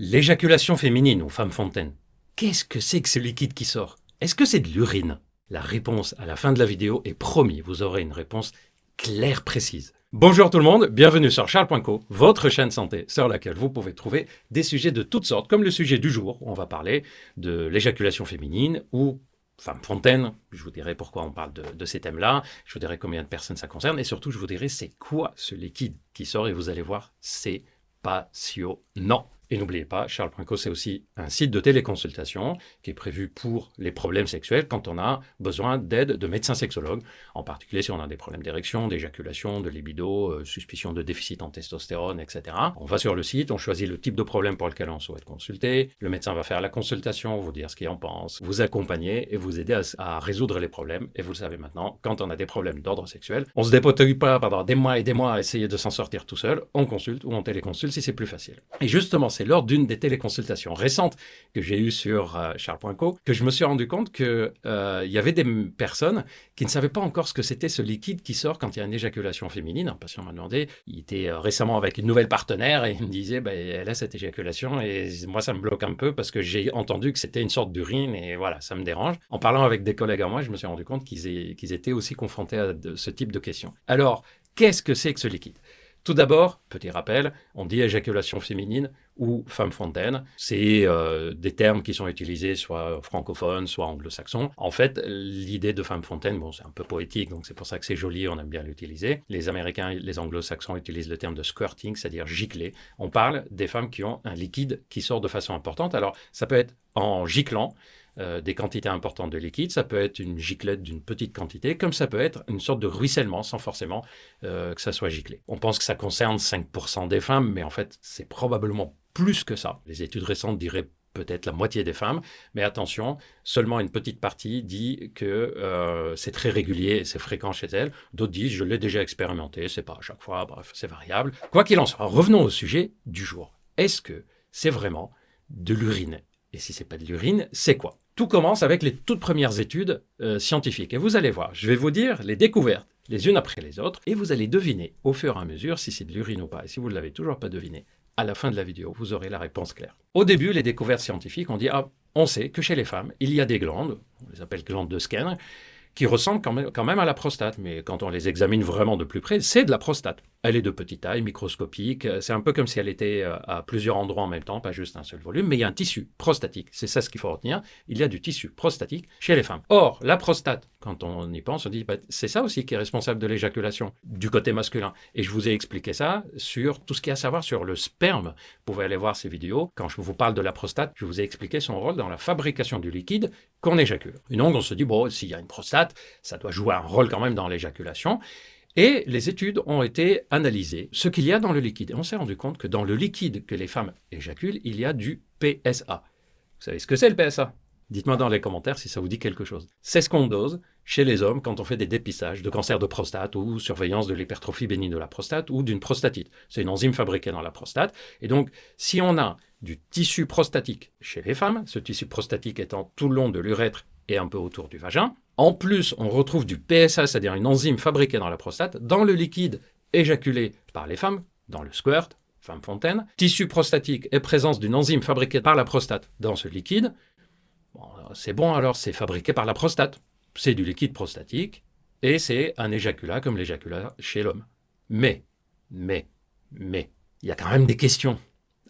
L'éjaculation féminine ou femme fontaine, qu'est-ce que c'est que ce liquide qui sort? Est-ce que c'est de l'urine? La réponse à la fin de la vidéo est promis, vous aurez une réponse claire, précise. Bonjour tout le monde, bienvenue sur Charles.co, votre chaîne santé sur laquelle vous pouvez trouver des sujets de toutes sortes, comme le sujet du jour, où on va parler de l'éjaculation féminine ou femme fontaine. Je vous dirai pourquoi on parle de ces thèmes-là, je vous dirai combien de personnes ça concerne, et surtout je vous dirai c'est quoi ce liquide qui sort, et vous allez voir, c'est passionnant. Et n'oubliez pas, Charles.co, c'est aussi un site de téléconsultation qui est prévu pour les problèmes sexuels quand on a besoin d'aide de médecins sexologues, en particulier si on a des problèmes d'érection, d'éjaculation, de libido, suspicion de déficit en testostérone, etc. On va sur le site, on choisit le type de problème pour lequel on souhaite consulter, le médecin va faire la consultation, vous dire ce qu'il en pense, vous accompagner et vous aider à résoudre les problèmes. Et vous le savez maintenant, quand on a des problèmes d'ordre sexuel, on ne se dépatouille pas pendant des mois et des mois à essayer de s'en sortir tout seul, on consulte ou on téléconsulte si c'est plus facile. Et justement, c'est lors d'une des téléconsultations récentes que j'ai eues sur Charles.co que je me suis rendu compte qu'il y avait des personnes qui ne savaient pas encore ce que c'était ce liquide qui sort quand il y a une éjaculation féminine. Un patient m'a demandé, il était récemment avec une nouvelle partenaire et il me disait elle a cette éjaculation et moi ça me bloque un peu parce que j'ai entendu que c'était une sorte d'urine et voilà, ça me dérange. En parlant avec des collègues à moi, je me suis rendu compte qu'ils étaient aussi confrontés à ce type de questions. Alors, qu'est-ce que c'est que ce liquide ? Tout d'abord, petit rappel, on dit éjaculation féminine ou femme fontaine. C'est des termes qui sont utilisés soit francophones, soit anglo-saxons. En fait, l'idée de femme fontaine, bon, c'est un peu poétique, donc c'est pour ça que c'est joli, on aime bien l'utiliser. Les Américains, les anglo-saxons utilisent le terme de squirting, c'est-à-dire gicler. On parle des femmes qui ont un liquide qui sort de façon importante. Alors, ça peut être en giclant, des quantités importantes de liquide, ça peut être une giclette d'une petite quantité, comme ça peut être une sorte de ruissellement sans forcément que ça soit giclé. On pense que ça concerne 5% des femmes, mais en fait, c'est probablement plus que ça. Les études récentes diraient peut-être la moitié des femmes, mais attention, seulement une petite partie dit que c'est très régulier, c'est fréquent chez elles. D'autres disent, je l'ai déjà expérimenté, c'est pas à chaque fois, bref, c'est variable. Quoi qu'il en soit, revenons au sujet du jour. Est-ce que c'est vraiment de l'urine ? Et si c'est pas de l'urine, c'est quoi ? Tout commence avec les toutes premières études scientifiques. Et vous allez voir, je vais vous dire les découvertes, les unes après les autres, et vous allez deviner au fur et à mesure si c'est de l'urine ou pas. Et si vous ne l'avez toujours pas deviné, à la fin de la vidéo, vous aurez la réponse claire. Au début, les découvertes scientifiques ont dit on sait que chez les femmes, il y a des glandes, on les appelle glandes de Skene, qui ressemblent quand même à la prostate. Mais quand on les examine vraiment de plus près, c'est de la prostate. Elle est de petite taille, microscopique. C'est un peu comme si elle était à plusieurs endroits en même temps, pas juste un seul volume. Mais il y a un tissu prostatique. C'est ça ce qu'il faut retenir. Il y a du tissu prostatique chez les femmes. Or, la prostate, quand on y pense, on dit c'est ça aussi qui est responsable de l'éjaculation du côté masculin. Et je vous ai expliqué ça sur tout ce qu'il y a à savoir sur le sperme. Vous pouvez aller voir ces vidéos. Quand je vous parle de la prostate, je vous ai expliqué son rôle dans la fabrication du liquide qu'on éjacule. Et donc, on se dit, s'il y a une prostate, ça doit jouer un rôle quand même dans l'éjaculation. Et les études ont été analysées, ce qu'il y a dans le liquide. Et on s'est rendu compte que dans le liquide que les femmes éjaculent, il y a du PSA. Vous savez ce que c'est le PSA ? Dites-moi dans les commentaires si ça vous dit quelque chose. C'est ce qu'on dose chez les hommes quand on fait des dépistages de cancer de prostate ou surveillance de l'hypertrophie bénigne de la prostate ou d'une prostatite. C'est une enzyme fabriquée dans la prostate. Et donc, si on a du tissu prostatique chez les femmes, ce tissu prostatique étant tout le long de l'urètre et un peu autour du vagin, en plus, on retrouve du PSA, c'est-à-dire une enzyme fabriquée dans la prostate, dans le liquide éjaculé par les femmes, dans le squirt, femme fontaine, tissu prostatique et présence d'une enzyme fabriquée par la prostate dans ce liquide. C'est bon alors, c'est fabriqué par la prostate. C'est du liquide prostatique et c'est un éjaculat comme l'éjaculat chez l'homme. Mais, il y a quand même des questions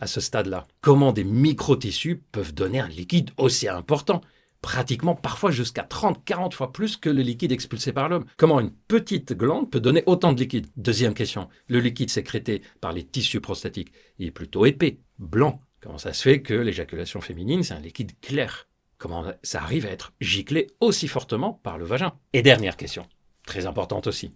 à ce stade-là. Comment des microtissus peuvent donner un liquide aussi important ? Pratiquement parfois jusqu'à 30-40 fois plus que le liquide expulsé par l'homme. Comment une petite glande peut donner autant de liquide ? Deuxième question, le liquide sécrété par les tissus prostatiques est plutôt épais, blanc. Comment ça se fait que l'éjaculation féminine, c'est un liquide clair ? Comment ça arrive à être giclé aussi fortement par le vagin ? Et dernière question, très importante aussi.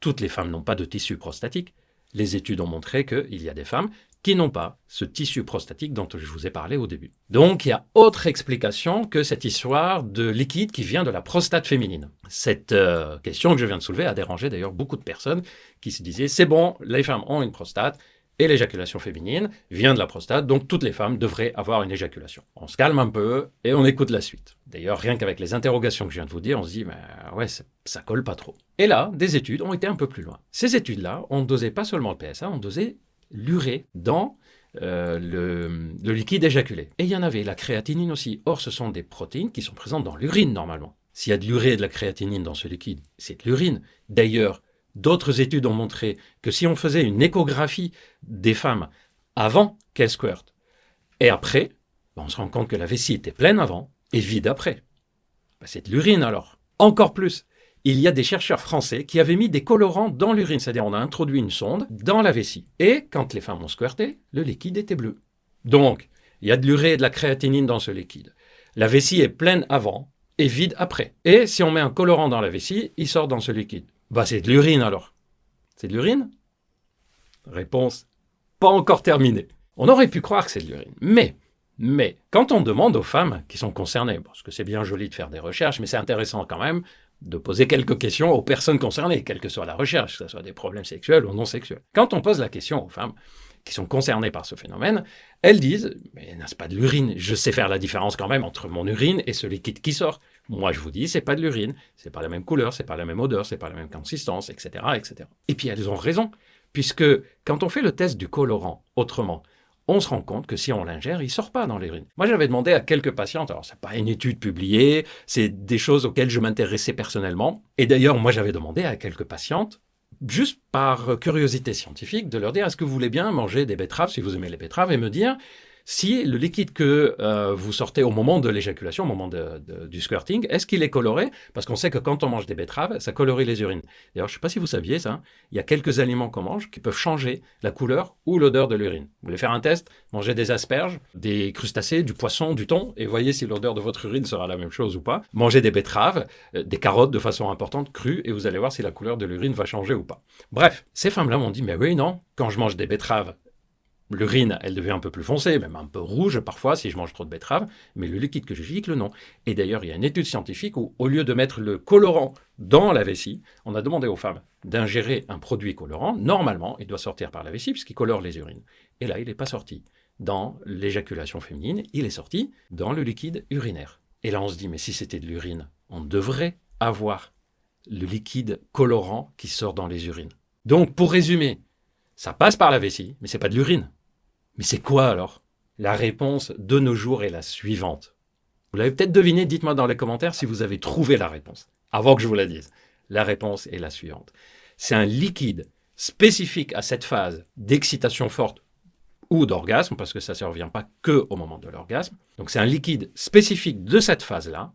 Toutes les femmes n'ont pas de tissu prostatique. Les études ont montré qu'il y a des femmes qui n'ont pas ce tissu prostatique dont je vous ai parlé au début. Donc, il y a autre explication que cette histoire de liquide qui vient de la prostate féminine. Cette question que je viens de soulever a dérangé d'ailleurs beaucoup de personnes qui se disaient « c'est bon, les femmes ont une prostate et l'éjaculation féminine vient de la prostate, donc toutes les femmes devraient avoir une éjaculation. » On se calme un peu et on écoute la suite. D'ailleurs, rien qu'avec les interrogations que je viens de vous dire, on se dit « ouais, ça colle pas trop ». Et là, des études ont été un peu plus loin. Ces études-là ont dosé pas seulement le PSA, ont dosé l'urée dans le liquide éjaculé. Et il y en avait, la créatinine aussi. Or, ce sont des protéines qui sont présentes dans l'urine normalement. S'il y a de l'urée et de la créatinine dans ce liquide, c'est de l'urine. D'ailleurs, d'autres études ont montré que si on faisait une échographie des femmes avant qu'elles squirtent et après, on se rend compte que la vessie était pleine avant et vide après. C'est de l'urine alors. Encore plus, il y a des chercheurs français qui avaient mis des colorants dans l'urine, c'est-à-dire on a introduit une sonde dans la vessie. Et quand les femmes ont squirté, le liquide était bleu. Donc, il y a de l'urée et de la créatinine dans ce liquide. La vessie est pleine avant et vide après. Et si on met un colorant dans la vessie, il sort dans ce liquide. C'est de l'urine alors. C'est de l'urine? Réponse, pas encore terminée. On aurait pu croire que c'est de l'urine. Mais, quand on demande aux femmes qui sont concernées, parce que c'est bien joli de faire des recherches, mais c'est intéressant quand même de poser quelques questions aux personnes concernées, quelle que soit la recherche, que ce soit des problèmes sexuels ou non sexuels. Quand on pose la question aux femmes qui sont concernées par ce phénomène, elles disent « Mais n'est-ce pas de l'urine? Je sais faire la différence quand même entre mon urine et ce liquide qui sort. » Moi, je vous dis, c'est pas de l'urine, c'est pas la même couleur, c'est pas la même odeur, c'est pas la même consistance, etc., etc. Et puis elles ont raison, puisque quand on fait le test du colorant autrement, on se rend compte que si on l'ingère, il ne sort pas dans l'urine. Moi, j'avais demandé à quelques patientes, alors ce n'est pas une étude publiée, c'est des choses auxquelles je m'intéressais personnellement. Et d'ailleurs, moi, j'avais demandé à quelques patientes, juste par curiosité scientifique, de leur dire, est-ce que vous voulez bien manger des betteraves, si vous aimez les betteraves, et me dire si le liquide que vous sortez au moment de l'éjaculation, au moment du squirting, est-ce qu'il est coloré? Parce qu'on sait que quand on mange des betteraves, ça colorie les urines. D'ailleurs, je ne sais pas si vous saviez ça, il y a quelques aliments qu'on mange qui peuvent changer la couleur ou l'odeur de l'urine. Vous voulez faire un test? Mangez des asperges, des crustacés, du poisson, du thon, et voyez si l'odeur de votre urine sera la même chose ou pas. Mangez des betteraves, des carottes de façon importante, crues, et vous allez voir si la couleur de l'urine va changer ou pas. Bref, ces femmes-là m'ont dit, mais oui, non, quand je mange des betteraves, l'urine, elle devient un peu plus foncée, même un peu rouge parfois si je mange trop de betterave, mais le liquide que je gicle, non. Et d'ailleurs, il y a une étude scientifique où, au lieu de mettre le colorant dans la vessie, on a demandé aux femmes d'ingérer un produit colorant. Normalement, il doit sortir par la vessie puisqu'il colore les urines. Et là, il n'est pas sorti dans l'éjaculation féminine, il est sorti dans le liquide urinaire. Et là, on se dit, mais si c'était de l'urine, on devrait avoir le liquide colorant qui sort dans les urines. Donc, pour résumer, ça passe par la vessie, mais c'est pas de l'urine. Mais c'est quoi alors? La réponse de nos jours est la suivante. Vous l'avez peut-être deviné, dites-moi dans les commentaires si vous avez trouvé la réponse, avant que je vous la dise. La réponse est la suivante. C'est un liquide spécifique à cette phase d'excitation forte ou d'orgasme, parce que ça ne survient pas que au moment de l'orgasme. Donc c'est un liquide spécifique de cette phase-là,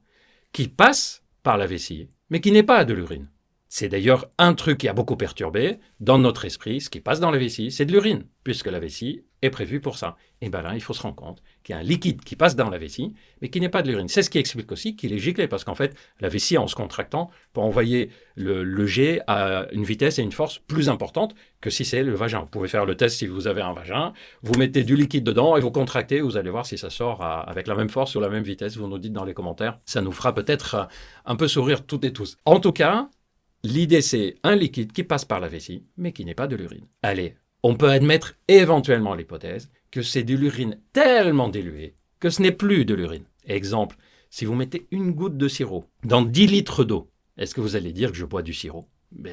qui passe par la vessie, mais qui n'est pas de l'urine. C'est d'ailleurs un truc qui a beaucoup perturbé dans notre esprit. Ce qui passe dans la vessie, c'est de l'urine, puisque la vessie est prévue pour ça. Et bien là, il faut se rendre compte qu'il y a un liquide qui passe dans la vessie, mais qui n'est pas de l'urine. C'est ce qui explique aussi qu'il est giclé, parce qu'en fait, la vessie, en se contractant, peut envoyer le jet à une vitesse et une force plus importante que si c'est le vagin. Vous pouvez faire le test si vous avez un vagin, vous mettez du liquide dedans et vous contractez, vous allez voir si ça sort avec la même force ou la même vitesse. Vous nous dites dans les commentaires, ça nous fera peut-être un peu sourire toutes et tous. En tout cas, l'idée, c'est un liquide qui passe par la vessie, mais qui n'est pas de l'urine. Allez, on peut admettre éventuellement l'hypothèse que c'est de l'urine tellement diluée que ce n'est plus de l'urine. Exemple, si vous mettez une goutte de sirop dans 10 litres d'eau, est-ce que vous allez dire que je bois du sirop?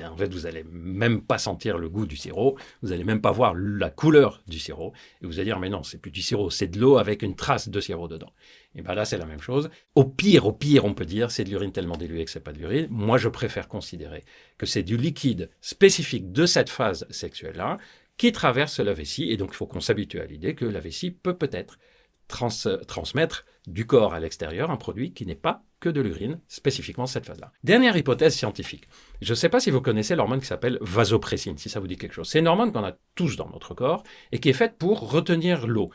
En fait, vous n'allez même pas sentir le goût du sirop, vous n'allez même pas voir la couleur du sirop, et vous allez dire, mais non, c'est plus du sirop, c'est de l'eau avec une trace de sirop dedans. Et bien là, c'est la même chose. Au pire, on peut dire, c'est de l'urine tellement diluée que c'est pas de l'urine. Moi, je préfère considérer que c'est du liquide spécifique de cette phase sexuelle-là, qui traverse la vessie, et donc il faut qu'on s'habitue à l'idée que la vessie peut peut-être transmettre du corps à l'extérieur un produit qui n'est pas que de l'urine, spécifiquement cette phase-là. Dernière hypothèse scientifique. Je ne sais pas si vous connaissez l'hormone qui s'appelle vasopressine, si ça vous dit quelque chose. C'est une hormone qu'on a tous dans notre corps et qui est faite pour retenir l'eau.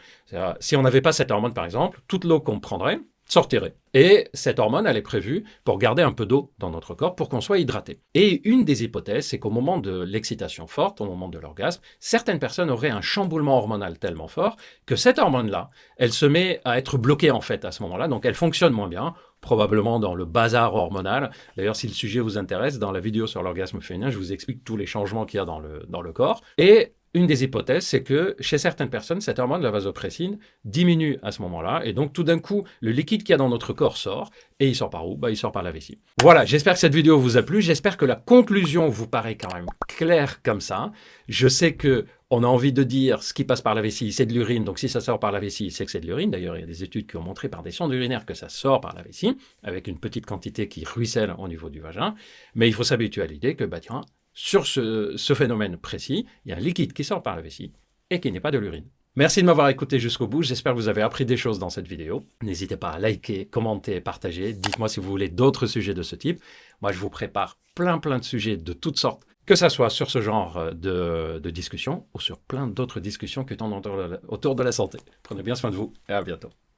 Si on n'avait pas cette hormone, par exemple, toute l'eau qu'on prendrait sortirait. Et cette hormone, elle est prévue pour garder un peu d'eau dans notre corps pour qu'on soit hydraté. Et une des hypothèses, c'est qu'au moment de l'excitation forte, au moment de l'orgasme, certaines personnes auraient un chamboulement hormonal tellement fort que cette hormone-là, elle se met à être bloquée en fait à ce moment-là, donc elle fonctionne moins bien, probablement dans le bazar hormonal. D'ailleurs, si le sujet vous intéresse, dans la vidéo sur l'orgasme féminin, je vous explique tous les changements qu'il y a dans le corps. Et Une des hypothèses, c'est que chez certaines personnes, cette hormone, la vasopressine, diminue à ce moment-là. Et donc, tout d'un coup, le liquide qu'il y a dans notre corps sort. Et il sort par où? Il sort par la vessie. Voilà, j'espère que cette vidéo vous a plu. J'espère que la conclusion vous paraît quand même claire comme ça. Je sais que on a envie de dire ce qui passe par la vessie, c'est de l'urine. Donc, si ça sort par la vessie, c'est que c'est de l'urine. D'ailleurs, il y a des études qui ont montré par des sondes urinaires que ça sort par la vessie, avec une petite quantité qui ruisselle au niveau du vagin. Mais il faut s'habituer à l'idée que, tiens, sur ce phénomène précis, il y a un liquide qui sort par la vessie et qui n'est pas de l'urine. Merci de m'avoir écouté jusqu'au bout. J'espère que vous avez appris des choses dans cette vidéo. N'hésitez pas à liker, commenter, partager. Dites-moi si vous voulez d'autres sujets de ce type. Moi, je vous prépare plein de sujets de toutes sortes, que ça soit sur ce genre de discussion ou sur plein d'autres discussions qui tournent autour de la santé. Prenez bien soin de vous et à bientôt.